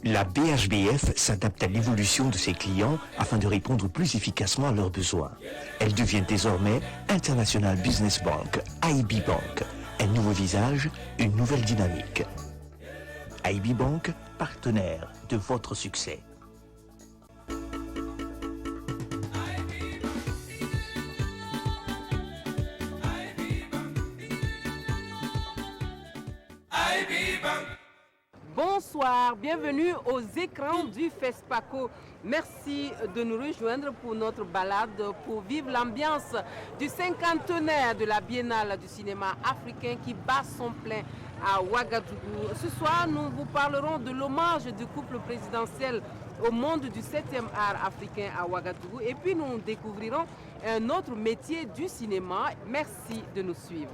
La BHBF s'adapte à l'évolution de ses clients afin de répondre plus efficacement à leurs besoins. Elle devient désormais International Business Bank, IB Bank. Un nouveau visage, une nouvelle dynamique. IB Bank, partenaire de votre succès. Bonsoir, bienvenue aux écrans du FESPACO. Merci de nous rejoindre pour notre balade pour vivre l'ambiance du cinquantenaire de la Biennale du cinéma africain qui bat son plein à Ouagadougou. Ce soir, nous vous parlerons de l'hommage du couple présidentiel au monde du 7e art africain à Ouagadougou et puis nous découvrirons un autre métier du cinéma. Merci de nous suivre.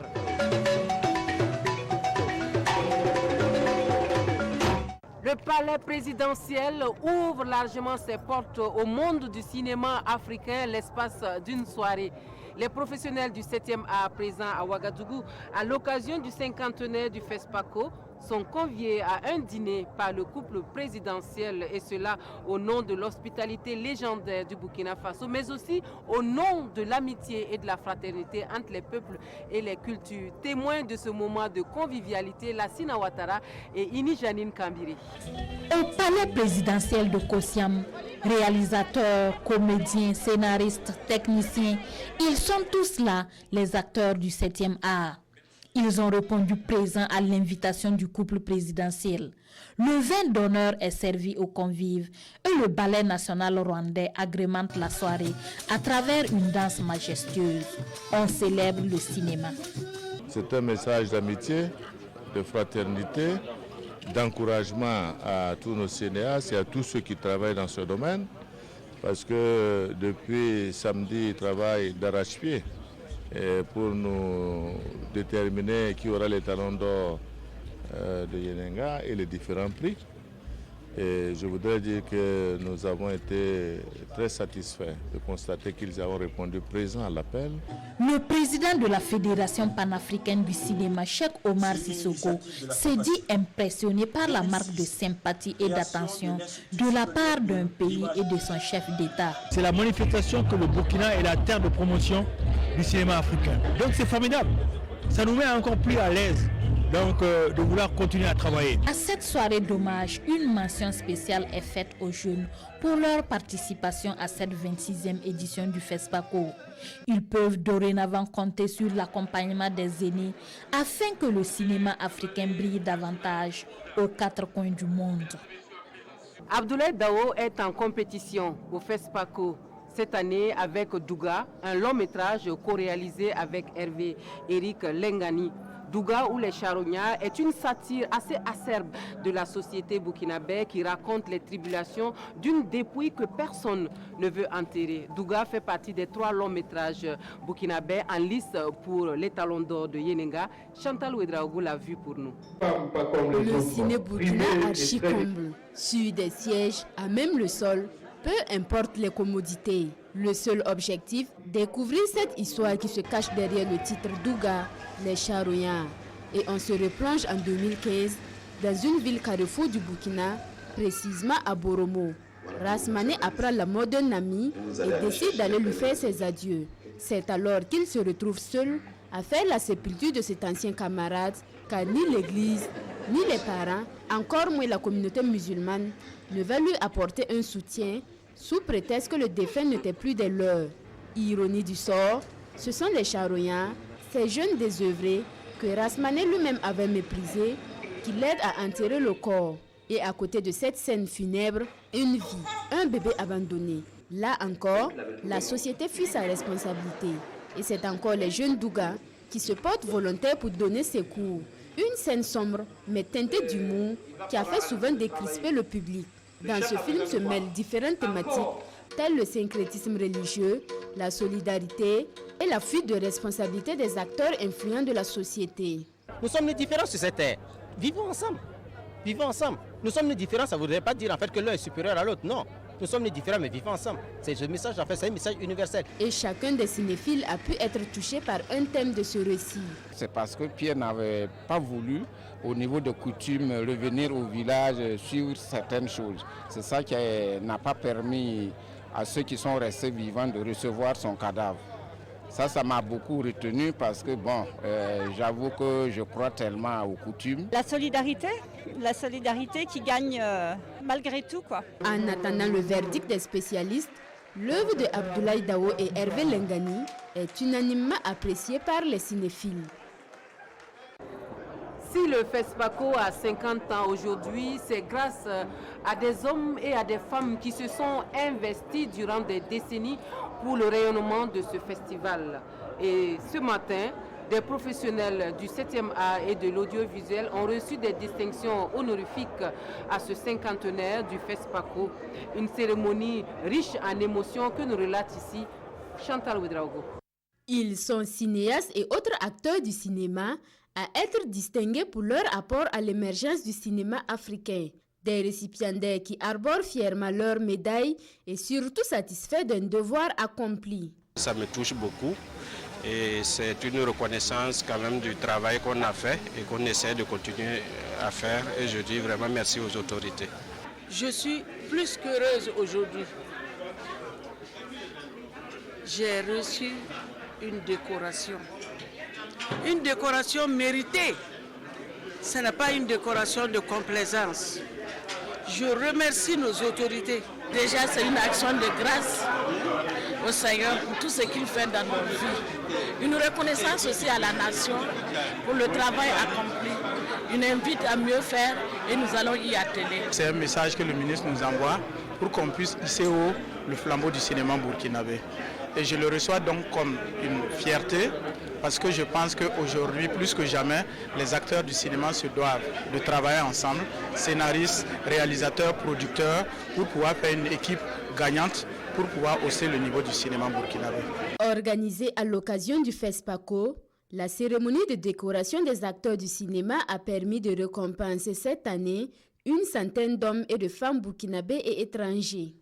Le palais présidentiel ouvre largement ses portes au monde du cinéma africain l'espace d'une soirée. Les professionnels du 7e art présents à Ouagadougou, à l'occasion du cinquantenaire du FESPACO, sont conviés à un dîner par le couple présidentiel et cela au nom de l'hospitalité légendaire du Burkina Faso, mais aussi au nom de l'amitié et de la fraternité entre les peuples et les cultures. Témoins de ce moment de convivialité, Lassina Ouattara et Ini Janine Kambiri. Au palais présidentiel de Kossiam, réalisateurs, comédiens, scénaristes, techniciens, ils sont tous là, les acteurs du 7e art. Ils ont répondu présents à l'invitation du couple présidentiel. Le vin d'honneur est servi aux convives et le ballet national rwandais agrémente la soirée à travers une danse majestueuse. On célèbre le cinéma. C'est un message d'amitié, de fraternité, d'encouragement à tous nos cinéastes et à tous ceux qui travaillent dans ce domaine. Parce que depuis samedi, ils travaillent d'arrache-pied pour nous déterminer qui aura les talons d'or de Yenenga et les différents prix. Et je voudrais dire que nous avons été très satisfaits de constater qu'ils ont répondu présents à l'appel. Le président de la Fédération panafricaine du cinéma, Cheikh Omar Sissoko, s'est dit impressionné par la marque de sympathie et d'attention de la part d'un pays et de son chef d'État. C'est la manifestation que le Burkina est la terre de promotion du cinéma africain. Donc c'est formidable. Ça nous met encore plus à l'aise de vouloir continuer à travailler. À cette soirée d'hommage, une mention spéciale est faite aux jeunes pour leur participation à cette 26e édition du FESPACO. Ils peuvent dorénavant compter sur l'accompagnement des aînés afin que le cinéma africain brille davantage aux quatre coins du monde. Abdoulaye Dao est en compétition au FESPACO. Cette année avec Douga, un long métrage co-réalisé avec Hervé Eric Lengani. Douga ou les charognards est une satire assez acerbe de la société burkinabé qui raconte les tribulations d'une dépouille que personne ne veut enterrer. Douga fait partie des 3 longs métrages burkinabés en lice pour les talons d'or de Yenenga. Chantal Ouedraogo l'a vu pour nous. Le ciné burkina archi-comble, sur des sièges à même le sol, peu importe les commodités. Le seul objectif, découvrir cette histoire qui se cache derrière le titre Douga, les charognards. Et on se replonge en 2015 dans une ville carrefour du Burkina, précisément à Boromo. Rasmané apprend la mort d'un ami et décide d'aller lui faire ses adieux. C'est alors qu'il se retrouve seul à faire la sépulture de cet ancien camarade, car ni l'église, ni les parents, encore moins la communauté musulmane, ne veulent lui apporter un soutien sous prétexte que le défunt n'était plus des leurs. Ironie du sort, ce sont les charognards, ces jeunes désœuvrés que Rasmané lui-même avait méprisés, qui l'aident à enterrer le corps. Et à côté de cette scène funèbre, une vie, un bébé abandonné. Là encore, la société fuit sa responsabilité. Et c'est encore les jeunes Douga qui se portent volontaires pour donner secours. Une scène sombre, mais teintée d'humour, qui a fait souvent décrisper le public. Dans ce film se mêlent différentes thématiques, telles le syncrétisme religieux, la solidarité et la fuite de responsabilité des acteurs influents de la société. Nous sommes les différents sur cette terre. Vivons ensemble. Vivons ensemble. Nous sommes les différents, ça ne voudrait pas dire en fait que l'un est supérieur à l'autre. Non. nous sommes les différents mais vivons ensemble. C'est ce message, en fait, c'est un message universel. Et chacun des cinéphiles a pu être touché par un thème de ce récit. C'est parce que Pierre n'avait pas voulu, au niveau de coutume, revenir au village, suivre certaines choses. C'est ça qui n'a pas permis à ceux qui sont restés vivants de recevoir son cadavre. Ça m'a beaucoup retenu parce que, j'avoue que je crois tellement aux coutumes. La solidarité qui gagne malgré tout, quoi. En attendant le verdict des spécialistes, l'œuvre de Abdoulaye Dao et Hervé Lengani est unanimement appréciée par les cinéphiles. Si le FESPACO a 50 ans aujourd'hui, c'est grâce à des hommes et à des femmes qui se sont investis durant des décennies pour le rayonnement de ce festival. Et ce matin, des professionnels du 7e art et de l'audiovisuel ont reçu des distinctions honorifiques à ce cinquantenaire du FESPACO. Une cérémonie riche en émotions que nous relate ici Chantal Ouedraogo. Ils sont cinéastes et autres acteurs du cinéma à être distingués pour leur apport à l'émergence du cinéma africain. Des récipiendaires qui arborent fièrement leur médaille et surtout satisfaits d'un devoir accompli. Ça me touche beaucoup et c'est une reconnaissance quand même du travail qu'on a fait et qu'on essaie de continuer à faire et je dis vraiment merci aux autorités. Je suis plus qu'heureuse aujourd'hui. J'ai reçu une décoration. Une décoration méritée. Ce n'est pas une décoration de complaisance. Je remercie nos autorités. Déjà, c'est une action de grâce au Seigneur pour tout ce qu'il fait dans nos vies. Une reconnaissance aussi à la nation pour le travail accompli. Une invite à mieux faire et nous allons y atteler. C'est un message que le ministre nous envoie pour qu'on puisse hisser haut le flambeau du cinéma burkinabé. Et je le reçois donc comme une fierté parce que je pense qu'aujourd'hui, plus que jamais, les acteurs du cinéma se doivent de travailler ensemble, scénaristes, réalisateurs, producteurs, pour pouvoir faire une équipe gagnante, pour pouvoir hausser le niveau du cinéma burkinabé. Organisée à l'occasion du FESPACO, la cérémonie de décoration des acteurs du cinéma a permis de récompenser cette année une centaine d'hommes et de femmes burkinabés et étrangers.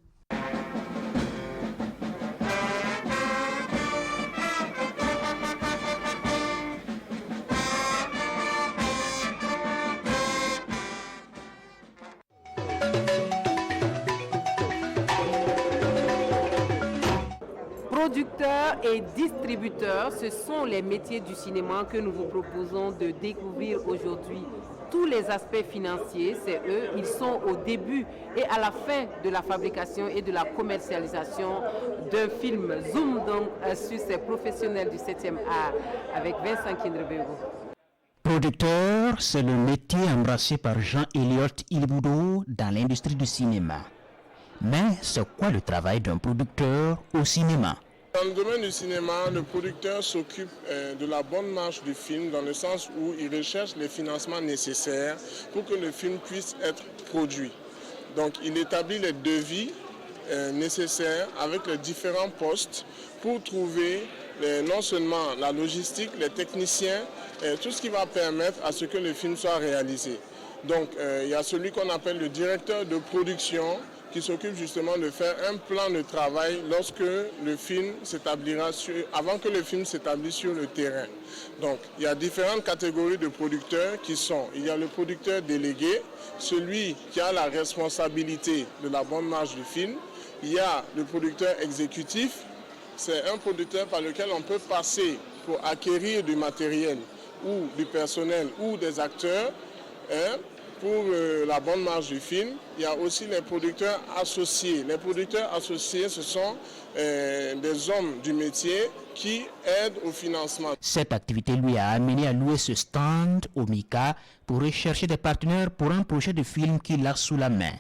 Producteurs et distributeurs, ce sont les métiers du cinéma que nous vous proposons de découvrir aujourd'hui. Tous les aspects financiers, c'est eux, ils sont au début et à la fin de la fabrication et de la commercialisation d'un film. Zoom donc sur ces professionnels du 7e art avec Vincent Kindrebego. Producteur, c'est le métier embrassé par Jean-Eliott Ilboudo dans l'industrie du cinéma. Mais c'est quoi le travail d'un producteur au cinéma? Dans le domaine du cinéma, le producteur s'occupe de la bonne marche du film dans le sens où il recherche les financements nécessaires pour que le film puisse être produit. Donc il établit les devis nécessaires avec les différents postes pour trouver non seulement la logistique, les techniciens, tout ce qui va permettre à ce que le film soit réalisé. Donc il y a celui qu'on appelle le directeur de production qui s'occupe justement de faire un plan de travail lorsque le film s'établira avant que le film s'établisse sur le terrain. Donc il y a différentes catégories de producteurs qui sont, il y a le producteur délégué, celui qui a la responsabilité de la bonne marche du film. Il y a le producteur exécutif, c'est un producteur par lequel on peut passer pour acquérir du matériel ou du personnel ou des acteurs, pour la bonne marche du film. Il y a aussi les producteurs associés. Les producteurs associés, ce sont des hommes du métier qui aident au financement. Cette activité lui a amené à louer ce stand au MICA pour rechercher des partenaires pour un projet de film qu'il a sous la main.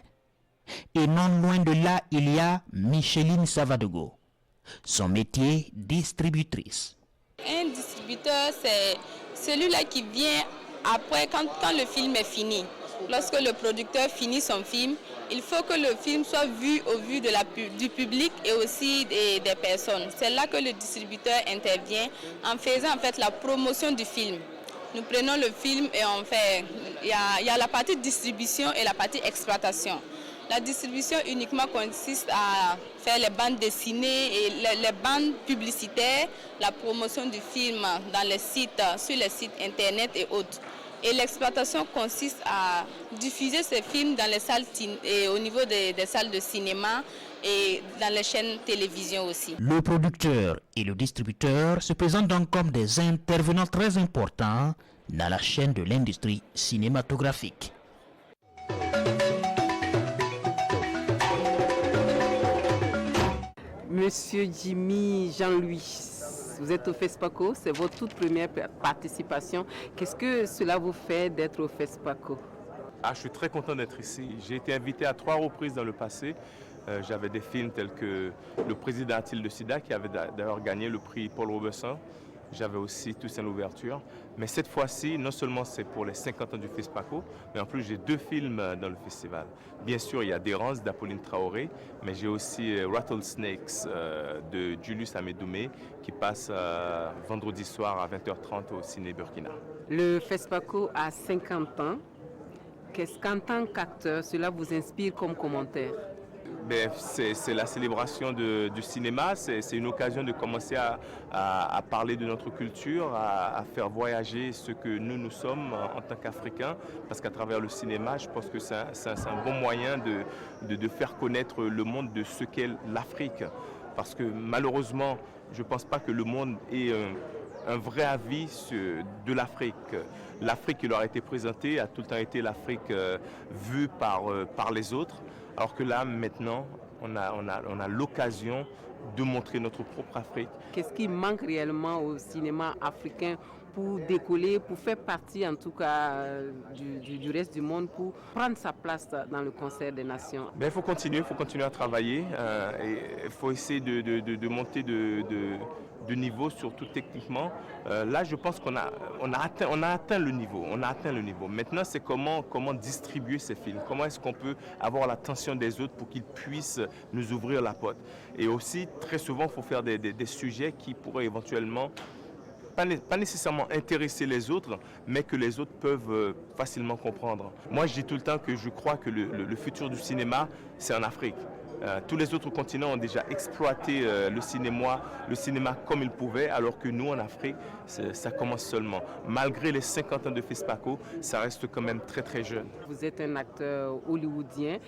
Et non loin de là, il y a Micheline Savadogo. Son métier, distributrice. Un distributeur, c'est celui-là qui vient après, quand le film est fini. Lorsque le producteur finit son film, il faut que le film soit vu au vu du public et aussi des personnes. C'est là que le distributeur intervient en faisant en fait la promotion du film. Nous prenons le film et on fait, il y a la partie distribution et la partie exploitation. La distribution uniquement consiste à faire les bandes dessinées et les bandes publicitaires, la promotion du film dans les sites, sur les sites internet et autres. Et l'exploitation consiste à diffuser ces films dans les salles et au niveau des salles de cinéma et dans les chaînes télévision aussi. Le producteur et le distributeur se présentent donc comme des intervenants très importants dans la chaîne de l'industrie cinématographique. Monsieur Jimmy Jean-Louis, vous êtes au FESPACO, c'est votre toute première participation. Qu'est-ce que cela vous fait d'être au FESPACO? Je suis très content d'être ici. J'ai été invité à 3 reprises dans le passé. J'avais des films tels que Le président a-t-il de sida, qui avait d'ailleurs gagné le prix Paul Robeson. J'avais aussi Toussaint l'ouverture. Mais cette fois-ci, non seulement c'est pour les 50 ans du FESPACO, mais en plus j'ai 2 films dans le festival. Bien sûr, il y a D'Errance d'Apolline Traoré, mais j'ai aussi Rattlesnakes de Julius Amédoumé qui passe vendredi soir à 20h30 au Ciné Burkina. Le FESPACO a 50 ans. Qu'est-ce qu'en tant qu'acteur, cela vous inspire comme commentaire? C'est la célébration du cinéma, c'est une occasion de commencer à parler de notre culture, à faire voyager ce que nous sommes en tant qu'Africains, parce qu'à travers le cinéma, je pense que c'est un bon moyen de faire connaître le monde de ce qu'est l'Afrique. Parce que malheureusement, je ne pense pas que le monde ait un vrai avis de l'Afrique. L'Afrique qui leur a été présentée a tout le temps été l'Afrique vue par les autres. Alors que là, maintenant, on a l'occasion de montrer notre propre Afrique. Qu'est-ce qui manque réellement au cinéma africain pour décoller, pour faire partie en tout cas du reste du monde, pour prendre sa place dans le concert des nations? Il faut continuer à travailler. Il faut essayer de monter de niveau, surtout techniquement. Là, je pense qu'on a atteint le niveau. Maintenant, c'est comment distribuer ces films. Comment est-ce qu'on peut avoir l'attention des autres pour qu'ils puissent nous ouvrir la porte. Et aussi, très souvent, il faut faire des sujets qui pourraient éventuellement pas nécessairement intéresser les autres, mais que les autres peuvent facilement comprendre. Moi, je dis tout le temps que je crois que le futur du cinéma, c'est en Afrique. Tous les autres continents ont déjà exploité le cinéma comme ils pouvaient, alors que nous, en Afrique, ça commence seulement. Malgré les 50 ans de FESPACO, ça reste quand même très très jeune. Vous êtes un acteur hollywoodien,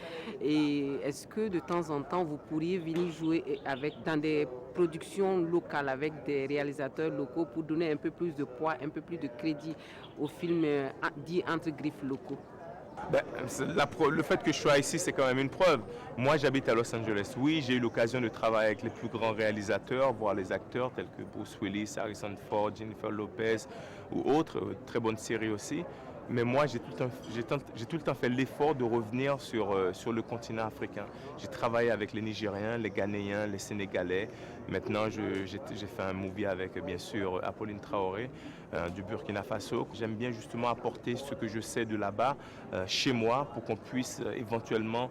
et est-ce que de temps en temps, vous pourriez venir jouer dans des productions locales avec des réalisateurs locaux pour donner un peu plus de poids, un peu plus de crédit aux films dits entre griffes locaux? Le fait que je sois ici, c'est quand même une preuve. Moi, j'habite à Los Angeles. Oui, j'ai eu l'occasion de travailler avec les plus grands réalisateurs, voire les acteurs tels que Bruce Willis, Harrison Ford, Jennifer Lopez ou autres, très bonnes séries aussi. Mais moi, j'ai tout le temps fait l'effort de revenir sur le continent africain. J'ai travaillé avec les Nigériens, les Ghanéens, les Sénégalais. Maintenant, j'ai fait un movie avec, bien sûr, Apolline Traoré du Burkina Faso. J'aime bien justement apporter ce que je sais de là-bas chez moi pour qu'on puisse éventuellement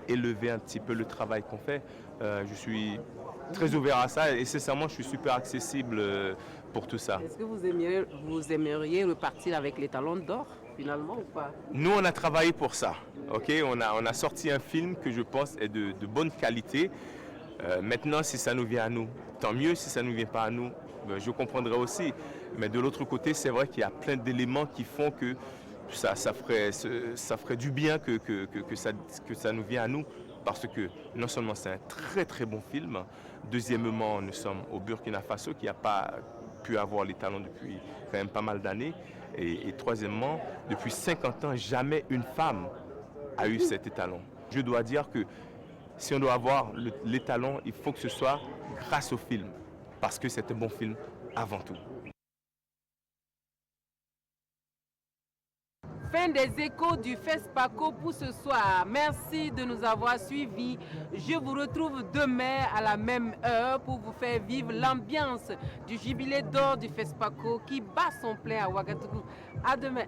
élever un petit peu le travail qu'on fait. Je suis très ouvert à ça et sincèrement, je suis super accessible pour tout ça. Est-ce que vous aimeriez repartir avec les talons d'or finalement ou pas? Nous, on a travaillé pour ça. Okay? On a sorti un film que je pense est de bonne qualité. Maintenant, si ça nous vient à nous, tant mieux. Si ça ne nous vient pas à nous, je comprendrai aussi. Mais de l'autre côté, c'est vrai qu'il y a plein d'éléments qui font que ça ferait du bien que ça nous vienne à nous. Parce que non seulement c'est un très très bon film, deuxièmement, nous sommes au Burkina Faso qui n'a pas pu avoir les talents depuis quand même pas mal d'années. Et troisièmement, depuis 50 ans, jamais une femme a eu cet étalon. Je dois dire que si on doit avoir l'étalon, il faut que ce soit grâce au film, parce que c'est un bon film avant tout. Fin des échos du FESPACO pour ce soir. Merci de nous avoir suivis. Je vous retrouve demain à la même heure pour vous faire vivre l'ambiance du jubilé d'or du FESPACO qui bat son plein à Ouagadougou. À demain.